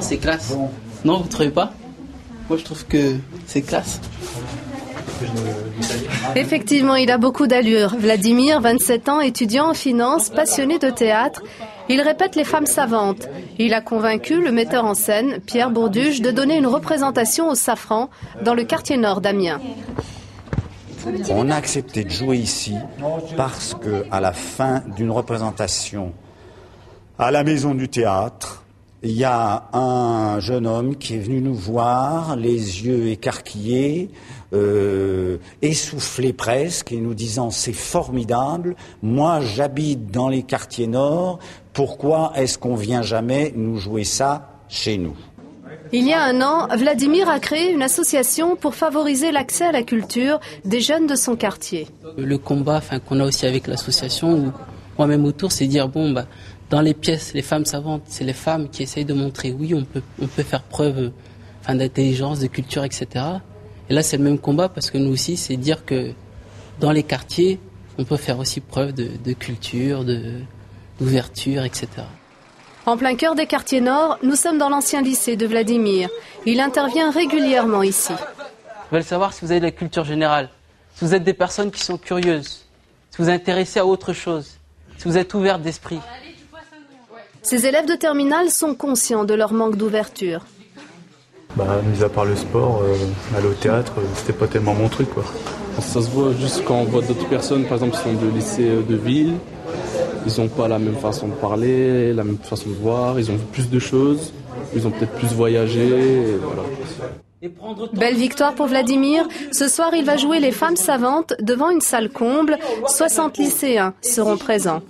c'est classe. Non, vous ne trouvez pas? Moi, je trouve que c'est classe. Effectivement, il a beaucoup d'allure. Vladimir, 27 ans, étudiant en finance, passionné de théâtre. Il répète les femmes savantes. Il a convaincu le metteur en scène, Pierre Bourduche, de donner une représentation au Safran dans le quartier nord d'Amiens. On a accepté de jouer ici parce qu'à la fin d'une représentation à la Maison du Théâtre, il y a un jeune homme qui est venu nous voir, les yeux écarquillés, essoufflé presque, et nous disant « c'est formidable, moi j'habite dans les quartiers nord, pourquoi est-ce qu'on vient jamais nous jouer ça chez nous ?» Il y a un an, Vladimir a créé une association pour favoriser l'accès à la culture des jeunes de son quartier. Le combat qu'on a aussi avec l'association, ou moi-même autour, c'est dire dans les pièces, les femmes savantes, c'est les femmes qui essayent de montrer oui, on peut faire preuve d'intelligence, de culture, etc. Et là, c'est le même combat parce que nous aussi, c'est dire que dans les quartiers, on peut faire aussi preuve de culture, d'ouverture, etc. En plein cœur des quartiers nord, nous sommes dans l'ancien lycée de Vladimir. Il intervient régulièrement ici. Ils veulent savoir si vous avez de la culture générale, si vous êtes des personnes qui sont curieuses, si vous êtes intéressés à autre chose, si vous êtes ouverts d'esprit. Ces élèves de terminale sont conscients de leur manque d'ouverture. Mis à part le sport, aller au théâtre, c'était pas tellement mon truc, quoi. Ça se voit juste quand on voit d'autres personnes, par exemple, qui sont de lycée de ville. Ils n'ont pas la même façon de parler, la même façon de voir, ils ont vu plus de choses, ils ont peut-être plus voyagé, et voilà. Belle victoire pour Vladimir. Ce soir, il va jouer les femmes savantes devant une salle comble. 60 lycéens seront présents.